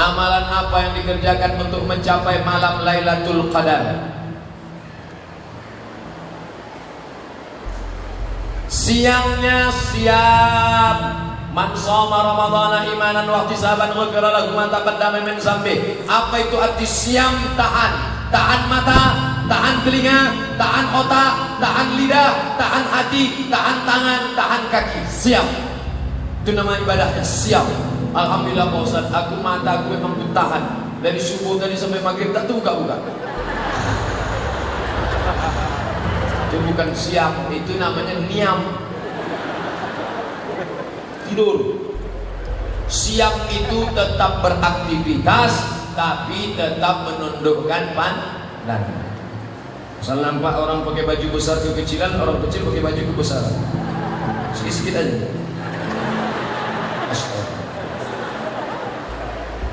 Amalan apa yang dikerjakan untuk mencapai malam Lailatul Qadar? Siangnya siap. Man shoma ramadhana imanan wa ihtisaban ghufira lahu ma taqaddama min dzambi. Apa itu arti siam? Tahan. Tahan mata, tahan telinga, tahan otak, tahan lidah, tahan hati, tahan tangan, tahan kaki. Siap. Itu nama ibadahnya, siap. Alhamdulillah Pak Ustaz, aku mata aku memang tahan. Dari subuh tadi sampai maghrib tak buka-buka. Itu bukan siap, itu namanya niam. Tidur. Siap itu tetap beraktivitas, tapi tetap menundukkan pandangan. Misal nampak orang pakai baju besar kekecilan, orang kecil pakai baju kebesaran. Sikit-sikit aja.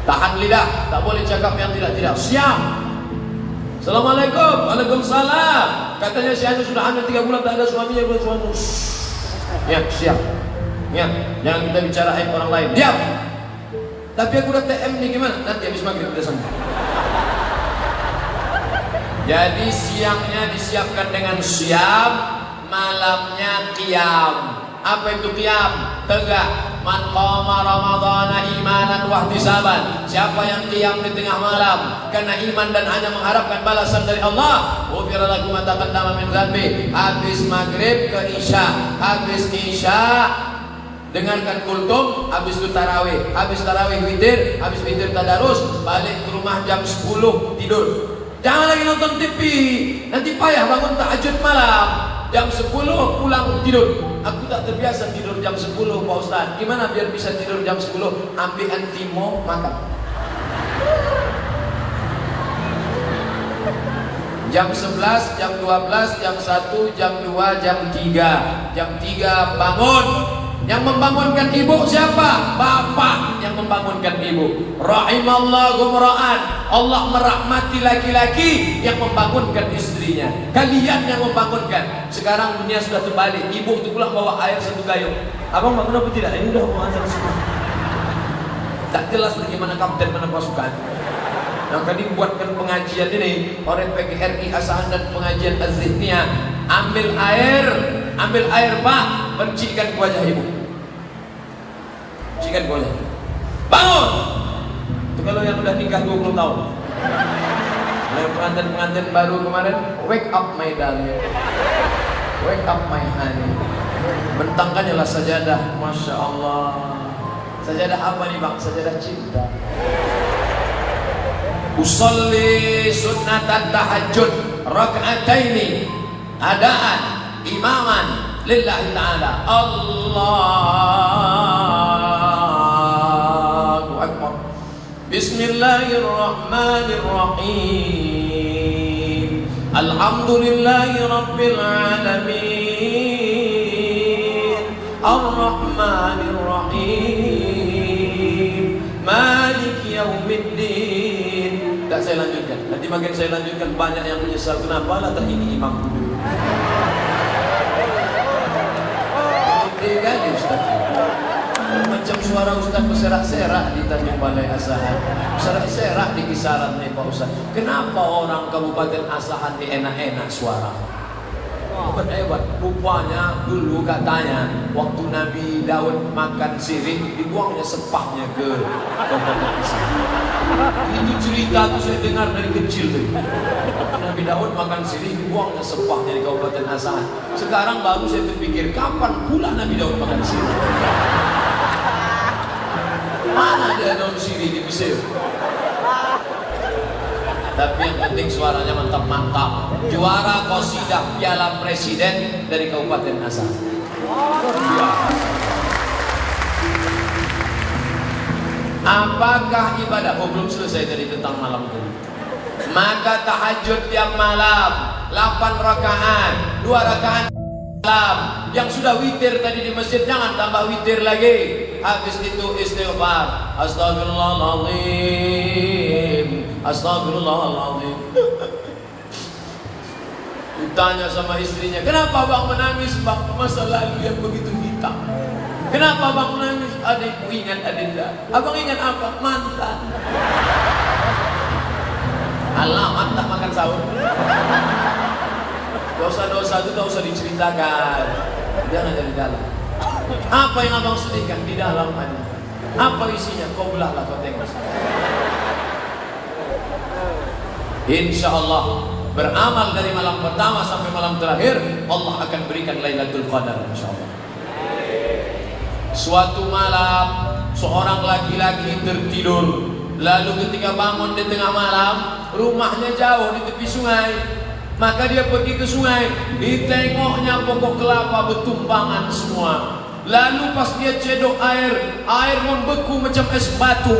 Tahan lidah, tak boleh cakap yang tidak-tidak. Siap. Assalamualaikum. Waalaikumsalam. Katanya si Anu sudah hamil 3 bulan tak ada suaminya, bukan suami. Ya, siap. Ya, jangan kita bicara aib orang lain. Diam. Tapi aku udah TM nih, gimana? Nanti habis maghrib udah sampai. Jadi siangnya disiapkan dengan siap, malamnya qiyam. Apa itu qiyam? Tegak. Man qama ramadhana imanan wa ihtisaban. Siapa yang qiyam di tengah malam karena iman dan hanya mengharapkan balasan dari Allah, ghufira lahu ma taqaddama min dzambi. Habis maghrib ke isya, habis isya dengarkan kultum, habis itu tarawih, habis tarawih witir, habis witir tadarus, balik ke rumah jam 10 tidur. Jangan lagi nonton TV, nanti payah bangun tahajud malam. Jam 10 pulang tidur. Aku tak terbiasa tidur jam 10 Pak Ustaz. Gimana biar bisa tidur jam 10? Ambil antimo, makan. Jam 11, jam 12, jam 1, jam 2, jam 3. Jam 3 bangun. Yang membangunkan ibu siapa? Bapak yang membangunkan ibu. Rahimallahu mra'an. Allah merahmati laki-laki yang membangunkan istrinya. Kalian yang membangunkan. Sekarang dunia sudah terbalik. Ibu itu pulang bawa air 1 gayung. Abang bangun apa tidak? Ini udah mau azan semua. Tak jelas bagaimana kapten mana pasukan. Maka dibuatkan pengajian ini oleh PGRI Asahan dan pengajian Az-Zihniyah. Ambil air Pak, percikan ke wajah ibu. Percikan ke wajah. Bangun. Itu kalau yang udah nikah 20 tahun. Yang pengantin baru kemarin, wake up my darling, wake up my honey. Bentangkannya lah sajadah, masya Allah. Sajadah apa nih bang? Sajadah cinta. Usolli sunnatan tahajud raka'ataini adaan imaman lillahi ta'ala. Allahu akbar. Bismillahirrahmanirrahim. Alhamdulillahi rabbil alamin. Ar-Rahmanir-Rahim. Maliki yaumiddin. Tak saya lanjutkan. Nanti makin saya lanjutkan banyak yang menyesal. Kenapa lah ini imam dulu. Kan Ustaz. Macam suara Ustaz berserak-serak di Tanjung Balai Asahan. Serak-serak di kisaran nih Pak Ustaz. Kenapa orang Kabupaten Asahan ini enak-enak suara? Hebat. Rupanya dulu katanya waktu Nabi Daud makan sirih, dibuangnya sepahnya ke Kabupaten Asahan. Itu cerita tuh saya dengar dari kecil tuh. Nabi Daud makan sirih, dibuangnya sepahnya di Kabupaten Asahan. Sekarang baru saya berpikir, kapan pula Nabi Daud makan sirih? Mana ada daun sirih di Mesir? Tapi yang penting suaranya mantap-mantap. Juara qasidah Piala Presiden dari Kabupaten Asahan. Apakah ibadah? Oh, belum selesai tadi tentang malam itu. Maka tahajud tiap malam 8 rakaat, 2 rakaat malam. Yang sudah witir tadi di masjid jangan tambah witir lagi. Habis itu istighfar. Astagfirullahaladzim, astagfirullahaladzim. Ditanya sama istrinya, kenapa bang menangis bang? Masa lalu yang begitu hitam. Kenapa bang menangis? adikku ingat adinda. Abang ingat apa? Mantan. Alamat tak makan sahur. Dosa-dosa itu tak usah diceritakan, jangan dari dalam. Apa yang abang sedihkan di dalam hati? Apa isinya? Kau belahlah, kau tengok. Insya Allah beramal dari malam pertama sampai malam terakhir, Allah akan berikan Lailatul Qadar, insya Allah. Suatu malam seorang laki-laki tertidur, lalu ketika bangun di tengah malam, rumahnya jauh di tepi sungai. Maka dia pergi ke sungai, ditengoknya pokok kelapa bertumpangan semua. Lalu pas dia cedok air membeku macam es batu.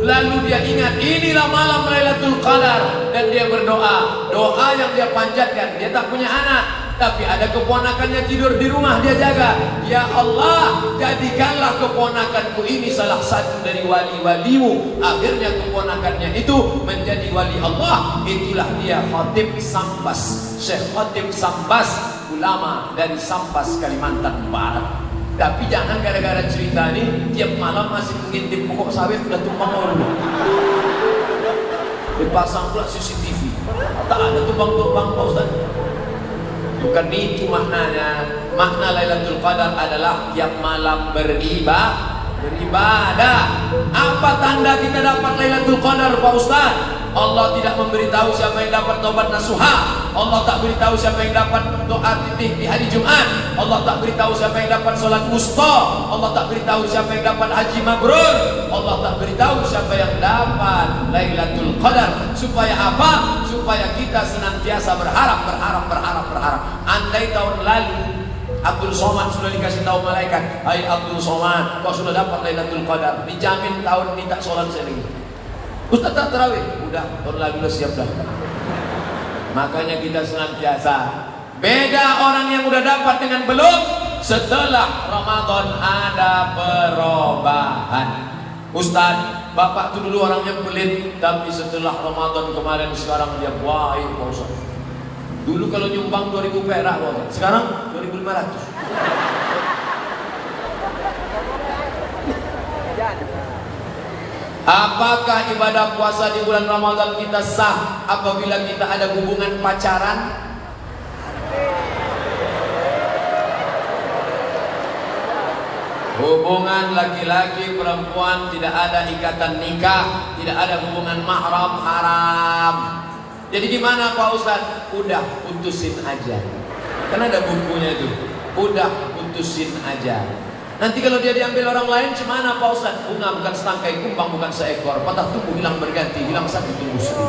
Lalu dia ingat, inilah malam Lailatul Qadar. Dan dia berdoa, doa yang dia panjatkan. Dia tak punya anak, tapi ada keponakannya tidur di rumah, dia jaga. Ya Allah, jadikanlah keponakanku ini salah satu dari wali-walimu. Akhirnya keponakannya itu menjadi wali Allah. Itulah dia Khatib Sambas, Syekh Khatib Sambas, ulama dari Sambas, Kalimantan Barat. Tapi jangan gara-gara cerita ini tiap malam masih mengintip pokok sawit sudah tumpang orang. Dipasang pula CCTV. Tak ada tumpang-tumpang, Pak Ustaz. Bukan itu maknanya. Makna Lailatul Qadar adalah tiap malam beribadah. Apa tanda kita dapat Lailatul Qadar, Pak Ustaz? Allah tidak memberitahu siapa yang dapat taubat nasuha. Allah tak beritahu siapa yang dapat doa titih di hari Jumat. Allah tak beritahu siapa yang dapat solat wusta. Allah tak beritahu siapa yang dapat haji mabrur. Allah tak beritahu siapa yang dapat Lailatul Qadar. Supaya apa? Supaya kita senantiasa berharap. Andai tahun lalu Abdul Somad sudah dikasih tahu malaikat, hai Abdul Somad, kau sudah dapat Lailatul Qadar, dijamin tahun ini tak sholat saya lagi. Ustaz tak tarawih, udah tahun lalu udah siap dah. Makanya kita senantiasa beda orang yang udah dapat dengan belum. Setelah Ramadan ada perubahan. Ustaz, bapak tuh dulu orangnya pelit, tapi setelah Ramadan kemarin sekarang dia baik, Pak Ustaz. Dulu kalau nyumbang 2000 perak, sekarang 2500. Apakah ibadah puasa di bulan Ramadan kita sah apabila kita ada hubungan pacaran? Hubungan laki-laki perempuan tidak ada ikatan nikah, tidak ada hubungan mahram, haram. Jadi gimana Pak Ustaz? Udah putusin aja. Kan ada bukunya itu. Udah putusin aja. Nanti kalau dia diambil orang lain gimana Pak Ustaz? Bunga bukan setangkai, kumbang bukan seekor, patah tumbuh hilang berganti, hilang satu tumbuh seribu.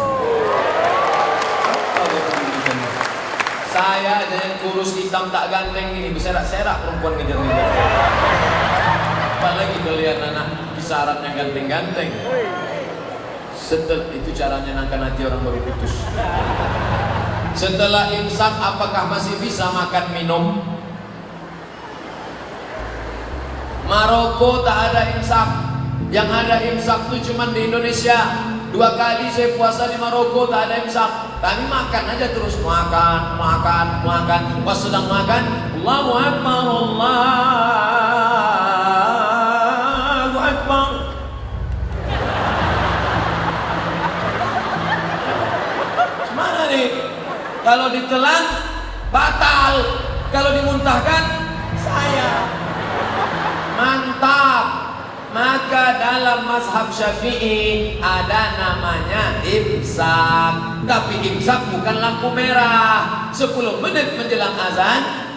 Saya aja yang kurus hitam tak ganteng ini berserak-serak perempuan ngejar-ngejar. Apalagi kalian anak kisaran yang ganteng-ganteng. Setelah itu caranya nangkan hati orang baru putus. Setelah imsak apakah masih bisa makan minum? Maroko tak ada imsak. Yang ada imsak itu cuma di Indonesia. 2 kali saya puasa di Maroko tak ada imsak. Kami makan aja terus, makan. Pas sedang makan, Allahu Akbar, Allahu Akbar. Gimana nih? Kalau ditelan batal, kalau dimuntahkan saya. Mantap. Maka dalam mazhab Syafi'i ada namanya imsak. Tapi imsak bukan lampu merah. 10 menit menjelang azan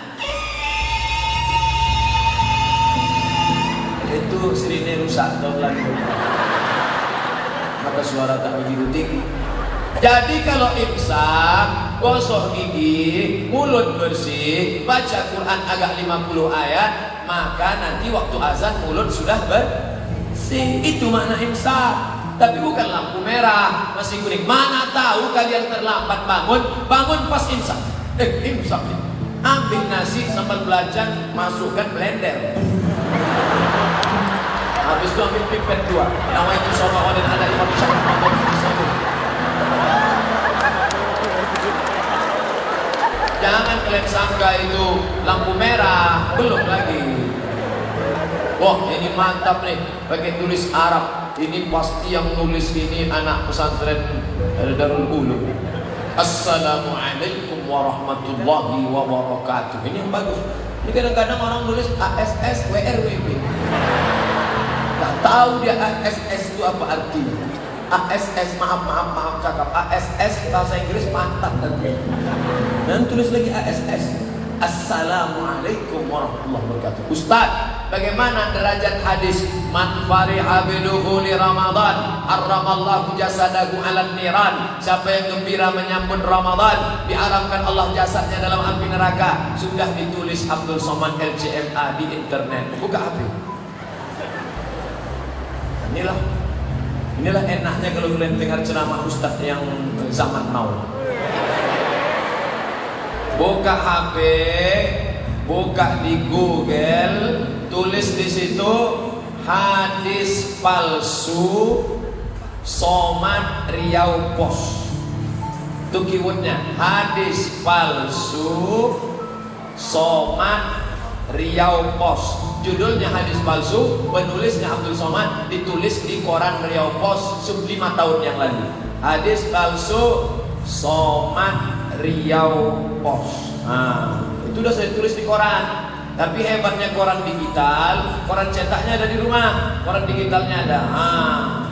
itu sirine rusak tahun lalu. Maka suara tak begitu tinggi. Jadi kalau imsak, gosok gigi, mulut bersih, baca Quran agak 50 ayat, maka nanti waktu azan mulut sudah bersih. Itu makna imsak. Tapi bukan lampu merah, masih kuning. Mana tahu kalian terlambat bangun pas imsak. Imsak. Ambil nasi sambal belacan, masukkan blender. Habis itu ambil pipet 2. Nama itu sama orang ada Imam Syafi'i. Jangan kalian sangka itu lampu merah, belum lagi. Wah, ini mantap nih, pakai tulis Arab. Ini pasti yang nulis ini anak pesantren Darul Ulum. Assalamualaikum warahmatullahi wabarakatuh. Ini yang bagus. Ini kadang-kadang orang nulis ASS WRWB. Gak tahu dia ASS itu apa artinya. ASS, maaf cakap. ASS bahasa Inggris pantat nanti. Dan tulis lagi ASS. Assalamualaikum warahmatullahi wabarakatuh. Ustaz, bagaimana derajat hadis man fariha bidukhuli Ramadan harramallahu jasadahu 'alan niran? Siapa yang gembira menyambut Ramadan, diharamkan Allah jasadnya dalam api neraka. Sudah ditulis Abdul Somad LCMA di internet. Buka HP. Inilah enaknya kalau kalian dengar ceramah ustaz yang zaman now. Buka HP, buka di Google, tulis di situ hadis palsu Somad Riau Pos. Itu keywordnya, hadis palsu Somad Riau Pos. Judulnya hadis palsu, penulisnya Abdul Somad, ditulis di koran Riau Pos 5 tahun yang lalu. Hadis palsu Somad Riau Pos. Nah, itu udah saya tulis di koran. Tapi hebatnya koran digital, koran cetaknya ada di rumah, koran digitalnya ada.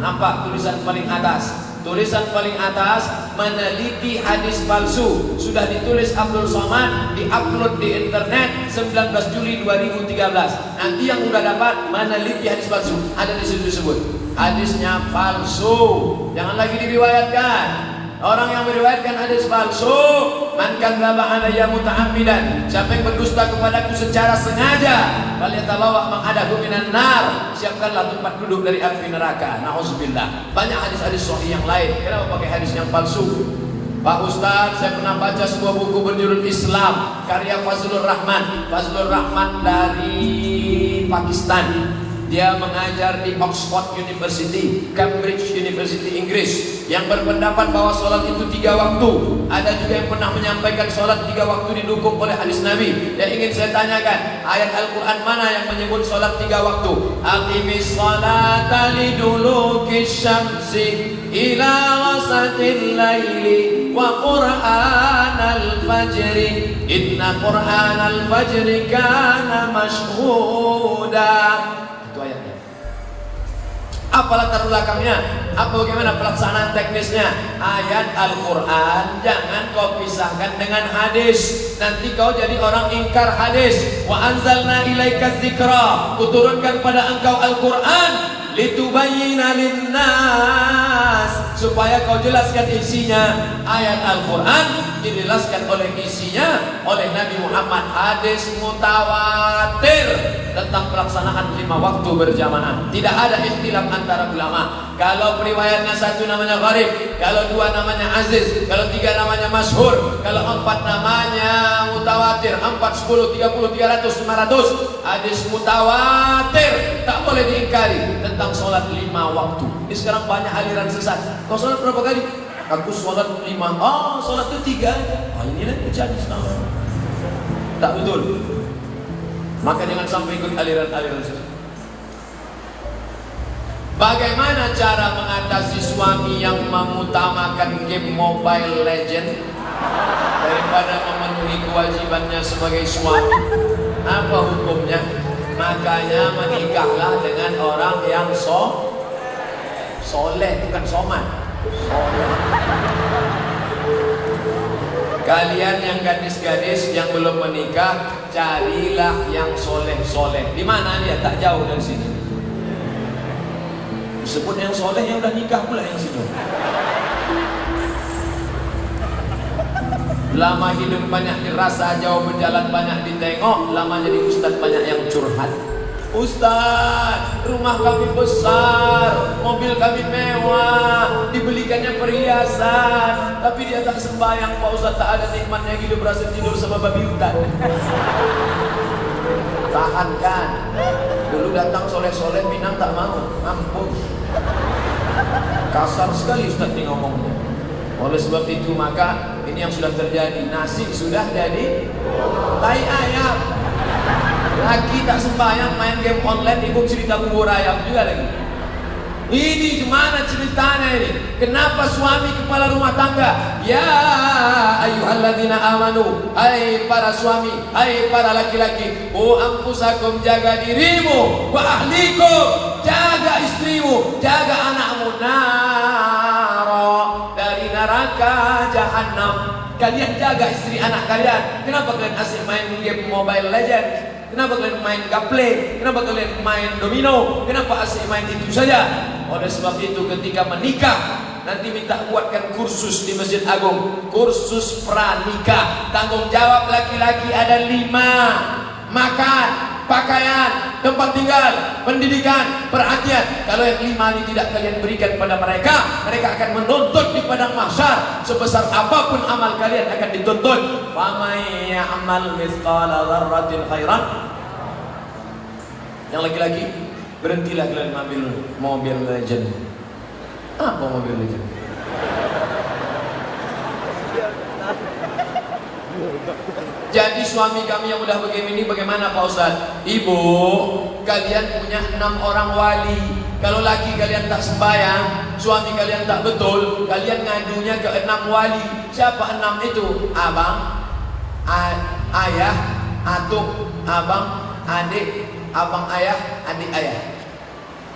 Nampak tulisan paling atas. Tulisan paling atas, meneliti hadis palsu. Sudah ditulis Abdul Somad, diupload di internet 19 Juli 2013. Nanti yang udah dapat meneliti hadis palsu, ada di situ disebut hadisnya palsu. Jangan lagi diriwayatkan. Orang yang meriwayatkan hadis palsu, man kadzdzaba alayya muta'ammidan, siapa yang berdusta kepadaku secara sengaja, falyatabawwa maq'adahu minan nar, siapkanlah tempat duduk dari api neraka. Nauzubillah. Banyak hadis-hadis sahih yang lain. Kenapa pakai hadis yang palsu? Pak Ustaz, saya pernah baca sebuah buku berjudul Islam karya Fazlur Rahman. Fazlur Rahman dari Pakistan. Dia mengajar di Oxford University, Cambridge University, Inggris, yang berpendapat bahwa sholat itu 3 waktu. Ada juga yang pernah menyampaikan sholat 3 waktu didukung oleh hadis Nabi. Dan ingin saya tanyakan, ayat Al-Quran mana yang menyebut sholat 3 waktu? Aqimis sholata lidulukis syamsi ila wasatil laili wa qur'anal fajri inna qur'anal fajri kana mashhuda. Itu ayatnya. Apa latar belakangnya? Apa bagaimana pelaksanaan teknisnya? Ayat Al-Quran jangan kau pisahkan dengan hadis. Nanti kau jadi orang ingkar hadis. Wa anzalna ilaika dzikra, kuturunkan pada engkau Al-Quran litubayyina linnas, supaya kau jelaskan isinya. Ayat Al-Quran dijelaskan oleh isinya oleh Nabi Muhammad. Hadis mutawatir tentang pelaksanaan 5 waktu berjamaah. Tidak ada ikhtilaf antara ulama. Kalau periwayatnya 1 namanya gharib, kalau 2 namanya aziz, kalau 3 namanya masyhur, kalau 4 namanya mutawatir, 4, 10, 30, 300, 500. Hadis mutawatir tak boleh diingkari tentang sholat 5 waktu. Ini sekarang banyak aliran sesat. Kau sholat berapa kali? Aku sholat 5. Oh, sholat itu 3. Inilah jadi Islam. Tak betul. Maka jangan sampai ikut aliran-aliran sesat. Bagaimana cara mengatasi suami yang mengutamakan game Mobile Legend daripada memenuhi kewajibannya sebagai suami? Apa hukumnya? Makanya menikahlah dengan orang yang soleh, bukan soman. Soleh. Kalian yang gadis-gadis yang belum menikah, carilah yang soleh-soleh. Di mana dia? Tak jauh dari sini. Disebut yang soleh yang udah nikah pula yang sini. Lama hidup banyak dirasa, jauh berjalan banyak ditengok. Lama jadi ustaz banyak yang curhat. Ustaz, rumah kami besar, mobil kami mewah, dibelikannya perhiasan, tapi dia tak sembahyang Pak Ustaz. Tak ada nikmatnya hidup, berasa tidur sama babi hutan. Tahankan. Dulu datang soleh-soleh Minang tak mau, mampus. Kasar sekali Ustaz ini ngomongnya. Oleh sebab itu maka ini yang sudah terjadi. Nasi sudah jadi tai ayam. Laki tak sembahyang main game online, ibu cerita bubur ayam juga lagi. Ini gimana ceritanya ini? Kenapa suami kepala rumah tangga? Ya ayyuhalladzina amanu, hai para suami, hai para laki-laki, anfusakum, jaga dirimu, wa ahlikum, jaga istrimu, jaga anakmu, naro, dari neraka jahanam. Kalian jaga istri anak kalian. Kenapa kalian asik main game Mobile Legends? Kenapa kalian main gaple? Kenapa kalian main domino? Kenapa asik main itu saja? Oleh sebab itu ketika menikah, nanti minta buatkan kursus di Masjid Agung, kursus pranikah. Tanggung jawab laki-laki ada 5: makan, pakaian, tempat tinggal, pendidikan, perhatian. Kalau yang 5 ini tidak kalian berikan pada mereka, mereka akan menuntut di padang mahsyar. Sebesar apapun amal kalian akan dituntut. Faman ya'mal mithqala dzarratin khairan. Yang laki-laki, berhentilah kalian ambil Mobile Legend. Apa Mobile Legend? Jadi suami kami yang udah begini bagaimana Pak Ustaz? Ibu, kalian punya 6 orang wali. Kalau laki kalian tak sembahyang, suami kalian tak betul, kalian ngadunya ke 6 wali. Siapa 6 itu? Abang, ayah, atuk, abang, adik, abang ayah, adik ayah.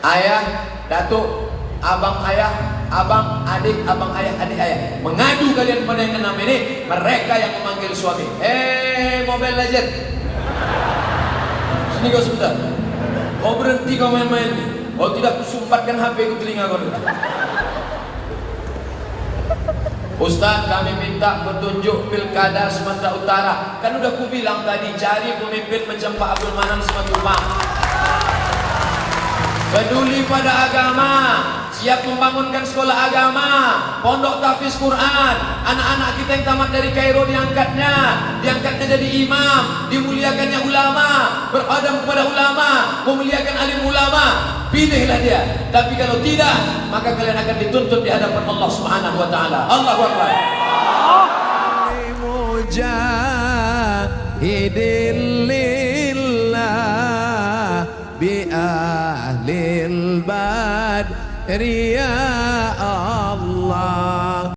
Ayah, datuk, abang ayah, abang, adik, abang ayah, adik ayah. Mengadu kalian pada yang 6 ini, mereka yang memanggil suami. Mobile Legend, sini kau sebentar. Kau berhenti kau main-main. Kau tidak kusumpatkan HP ku telinga kau. Ustaz, kami minta petunjuk pilkada Sumatera Utara. Kan udah ku bilang tadi, cari pemimpin macam Pak Abdul Manan Simatupang. Peduli pada agama, siap membangunkan sekolah agama, pondok tahfiz Quran. Anak-anak kita yang tamat dari Kairo diangkatnya jadi imam, dimuliakannya ulama, berkhadam kepada ulama, memuliakan alim ulama. Pilihlah dia. Tapi kalau tidak, maka kalian akan dituntut di hadapan Allah Subhanahu wa taala. Allahu Akbar. Mujahidin lillah bi ahlil badri ya Allah.